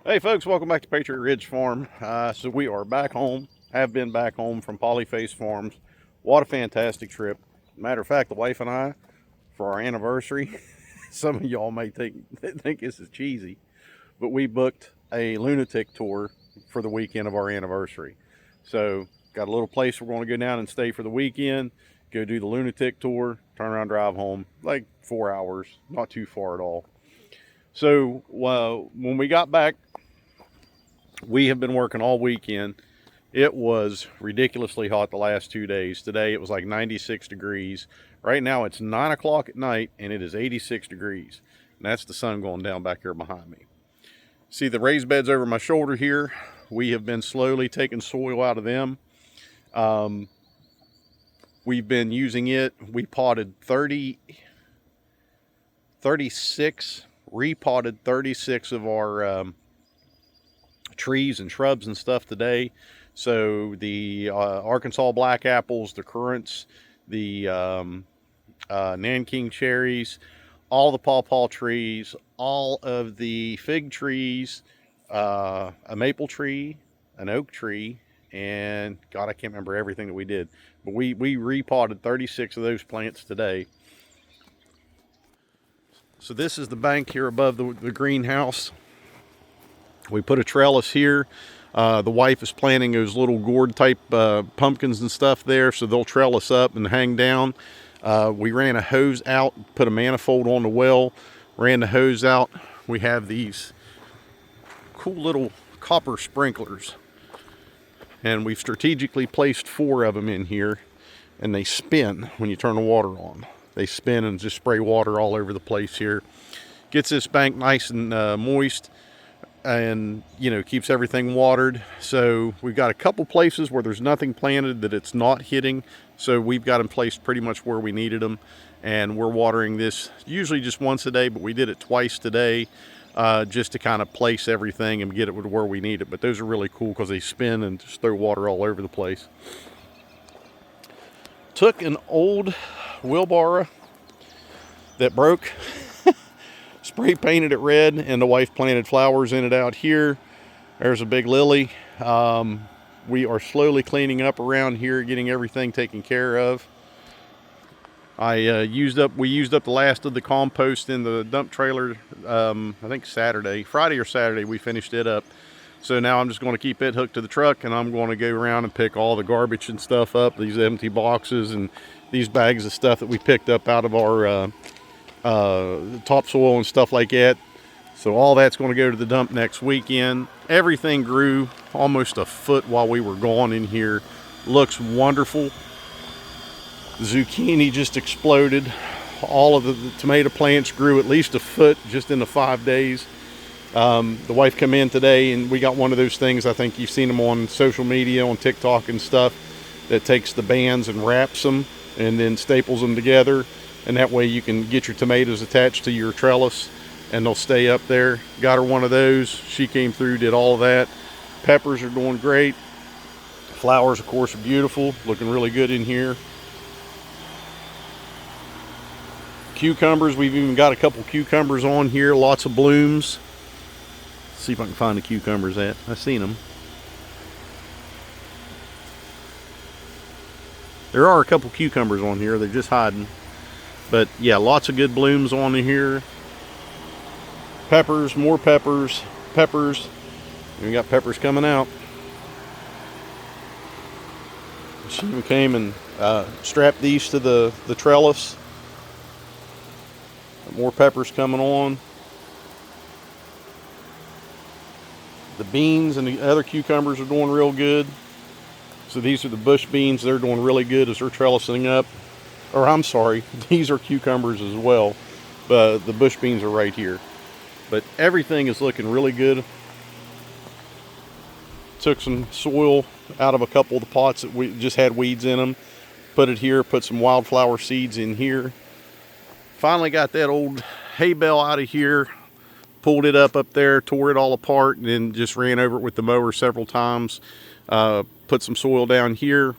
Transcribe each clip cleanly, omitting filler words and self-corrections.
Hey folks, welcome back to Patriot Ridge Farm. So we are back home, have been back home from Polyface Farms. What a fantastic trip. Matter of fact, the wife and I, for our anniversary, some of y'all may think this is cheesy, but we booked a lunatic tour for the weekend of our anniversary. So got a little place we're going to go down and stay for the weekend, go do the lunatic tour, turn around, drive home, like 4 hours, not too far at all. So when we got back, we have been working all weekend. It was ridiculously hot the last 2 days. Today it was like 96 degrees. Right now it's 9 o'clock at night and it is 86 degrees. And that's the sun going down back here behind me. See the raised beds over my shoulder here? We have been slowly taking soil out of them. We've been using it. We potted 36, repotted 36 of our trees and shrubs and stuff today. So the Arkansas black apples, the currants, the Nanking cherries, all the pawpaw trees, all of the fig trees, a maple tree, an oak tree, and God, I can't remember everything that we did. But we repotted 36 of those plants today. So this is the bank here above the greenhouse. We put a trellis here. The wife is planting those little gourd type pumpkins and stuff there, so they'll trellis up and hang down. We ran a hose out, put a manifold on the well, ran the hose out. We have these cool little copper sprinklers, and we've strategically placed 4 of them in here, and they spin when you turn the water on. They spin and just spray water all over the place here. Gets this bank nice and moist, and keeps everything watered. So we've got a couple places where there's nothing planted that it's not hitting, so we've got them placed pretty much where we needed them, and we're watering this usually just once a day, but we did it twice today, just to kind of place everything and get it to where we need it. But those are really cool because they spin and just throw water all over the place. Took an old wheelbarrow that broke, spray painted it red, and the wife planted flowers in it out here. There's a big lily. We are slowly cleaning up around here, getting everything taken care of. We used up the last of the compost in the dump trailer. I think Friday or Saturday, we finished it up. So now I'm just going to keep it hooked to the truck, and I'm going to go around and pick all the garbage and stuff up, these empty boxes and these bags of stuff that we picked up out of our topsoil and stuff like that. So all that's going to go to the dump next weekend. Everything grew almost a foot while we were gone in here. Looks wonderful. Zucchini just exploded. All of the tomato plants grew at least a foot just in the 5 days. The wife came in today and we got one of those things, I think you've seen them on social media, on TikTok and stuff, that takes the bands and wraps them and then staples them together. And that way you can get your tomatoes attached to your trellis and they'll stay up there. Got her one of those. She came through, did all of that. Peppers are doing great. Flowers, of course, are beautiful. Looking really good in here. Cucumbers, we've even got a couple cucumbers on here. Lots of blooms. Let's see if I can find the cucumbers at. I've seen them. There are a couple cucumbers on here. They're just hiding. But yeah, lots of good blooms on here. Peppers, more peppers, peppers. And we got peppers coming out. She even came and strapped these to the trellis. More peppers coming on. The beans and the other cucumbers are doing real good. So these are the bush beans. They're doing really good as they're trellising up. Or I'm sorry, these are cucumbers as well, but the bush beans are right here. But everything is looking really good. Took some soil out of a couple of the pots that we just had weeds in them. Put it here, put some wildflower seeds in here. Finally got that old hay bale out of here. Pulled it up there, tore it all apart, and then just ran over it with the mower several times. Put some soil down here,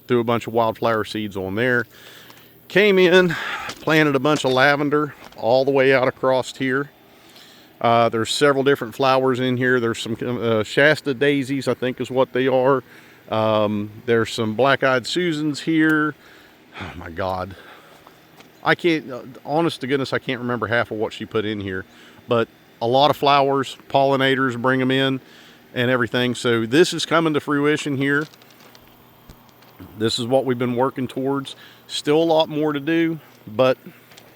threw a bunch of wildflower seeds on there. Came in, planted a bunch of lavender all the way out across here. There's several different flowers in here. There's some Shasta daisies, I think is what they are. There's some black-eyed Susans here. Oh my God. I can't, honest to goodness, I can't remember half of what she put in here. But a lot of flowers, pollinators bring them in and everything. So this is coming to fruition here. This is what we've been working towards. Still a lot more to do, but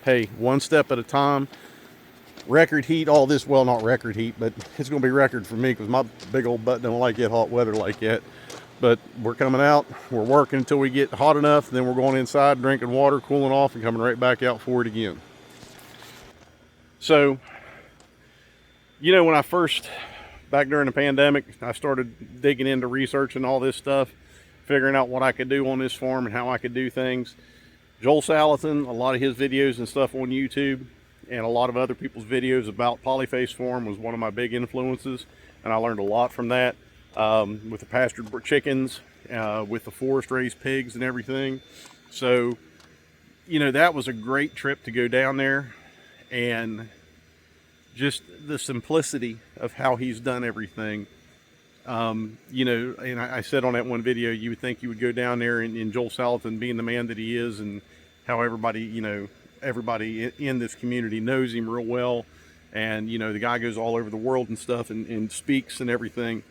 hey, one step at a time. Record heat, all this, well, not record heat, but it's going to be record for me because my big old butt don't like that hot weather like that. But we're coming out, we're working until we get hot enough, then we're going inside, drinking water, cooling off, and coming right back out for it again. So, you know, when I first, back during the pandemic, I started digging into researching all this stuff, figuring out what I could do on this farm and how I could do things. Joel Salatin, a lot of his videos and stuff on YouTube, and a lot of other people's videos about Polyface Farm was one of my big influences, and I learned a lot from that. With the pastured chickens, with the forest raised pigs and everything. So, you know, that was a great trip to go down there, and just the simplicity of how he's done everything. You know, and I said on that one video, you would think you would go down there and Joel Salatin being the man that he is, and how everybody, you know, everybody in this community knows him real well. And, you know, the guy goes all over the world and stuff and speaks and everything.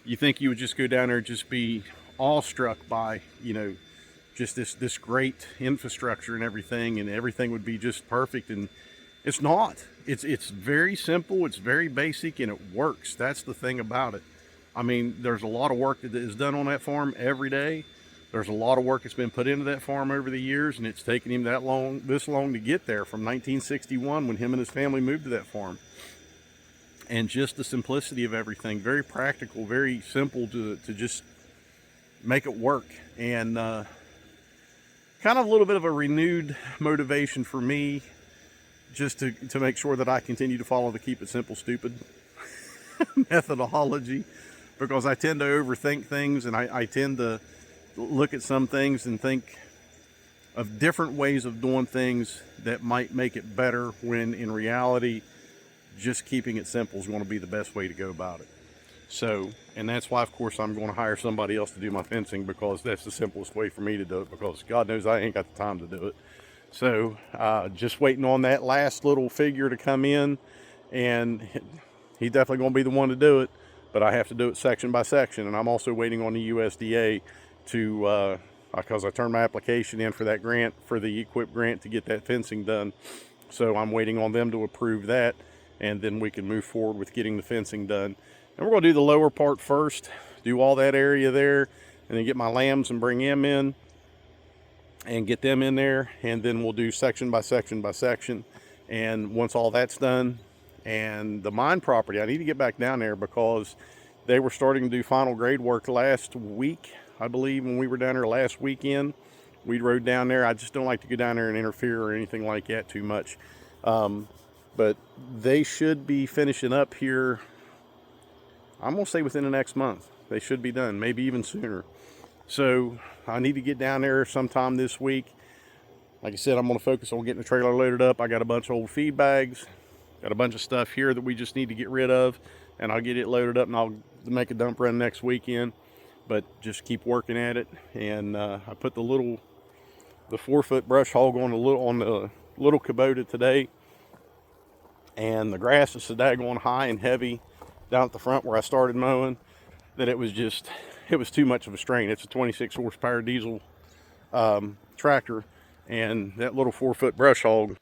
You think you would just go down there and just be awestruck by, you know, just this great infrastructure and everything would be just perfect. And it's not. It's very simple, it's very basic, and it works. That's the thing about it. I mean, there's a lot of work that is done on that farm every day. There's a lot of work that's been put into that farm over the years, and it's taken him this long to get there, from 1961 when him and his family moved to that farm. And just the simplicity of everything, very practical, very simple to just make it work. And kind of a little bit of a renewed motivation for me, just to make sure that I continue to follow the keep it simple, stupid methodology, because I tend to overthink things, and I tend to look at some things and think of different ways of doing things that might make it better, when in reality, just keeping it simple is going to be the best way to go about it. So, and that's why, of course, I'm going to hire somebody else to do my fencing, because that's the simplest way for me to do it, because God knows I ain't got the time to do it. So, just waiting on that last little figure to come in, and he's definitely going to be the one to do it, but I have to do it section by section. And I'm also waiting on the USDA to, because I turned my application in for that grant, for the EQIP grant, to get that fencing done. So I'm waiting on them to approve that, and then we can move forward with getting the fencing done. And we're going to do the lower part first, do all that area there, and then get my lambs and bring them in and get them in there, and then we'll do section by section by section. And once all that's done, and the mine property, I need to get back down there, because they were starting to do final grade work last week, I believe. When we were down there last weekend, we rode down there. I just don't like to go down there and interfere or anything like that too much. But they should be finishing up here, I'm going to say within the next month. They should be done, maybe even sooner. So I need to get down there sometime this week. Like I said, I'm going to focus on getting the trailer loaded up. I got a bunch of old feed bags, got a bunch of stuff here that we just need to get rid of, and I'll get it loaded up, and I'll make a dump run next weekend. But just keep working at it. And I put the 4-foot brush hog on the little Kubota today, and the grass is so daggone high and heavy down at the front where I started mowing, that it was too much of a strain. It's a 26 horsepower diesel tractor, and that little 4-foot brush hog,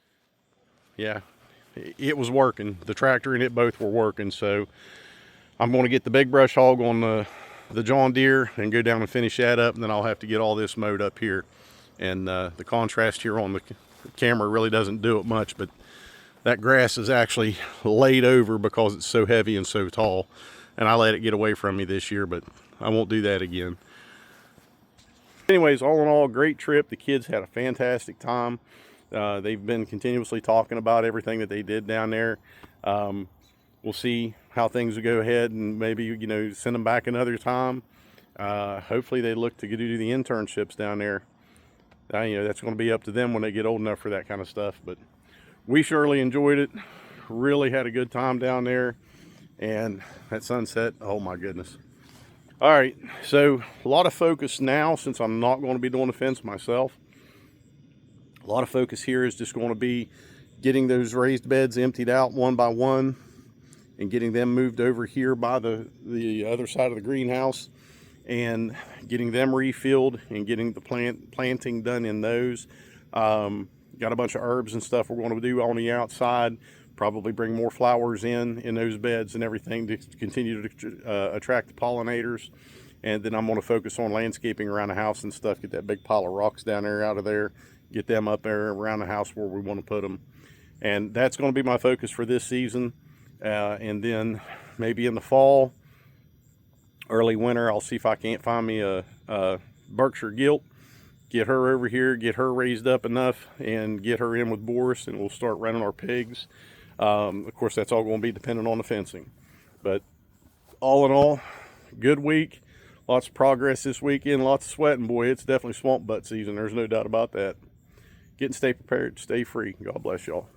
yeah, it was working. The tractor and it both were working. So I'm going to get the big brush hog on the John Deere and go down and finish that up, and then I'll have to get all this mowed up here. And the contrast here on the camera really doesn't do it much, but that grass is actually laid over because it's so heavy and so tall, and I let it get away from me this year, but I won't do that again. Anyways, all in all, great trip. The kids had a fantastic time. They've been continuously talking about everything that they did down there. We'll see how things will go ahead, and maybe, you know, send them back another time. Hopefully they look to do the internships down there. You know, that's going to be up to them when they get old enough for that kind of stuff, but we surely enjoyed it. really had a good time down there. And that sunset, oh my goodness. All right, so a lot of focus now, since I'm not going to be doing the fence myself. A lot of focus here is just going to be getting those raised beds emptied out one by one and getting them moved over here by the other side of the greenhouse and getting them refilled and getting the planting done in those. Got a bunch of herbs and stuff we're going to do on the outside. Probably bring more flowers in those beds and everything to continue to attract the pollinators. And then I'm going to focus on landscaping around the house and stuff. Get that big pile of rocks down there out of there. Get them up there around the house where we want to put them. And that's going to be my focus for this season. And then maybe in the fall, early winter, I'll see if I can't find me a Berkshire gilt. Get her over here, get her raised up enough, and get her in with Boris, and we'll start running our pigs. Of course, that's all going to be dependent on the fencing. But all in all, good week. Lots of progress this weekend, lots of sweating. Boy, it's definitely swamp butt season. There's no doubt about that. Get and stay prepared, stay free. God bless y'all.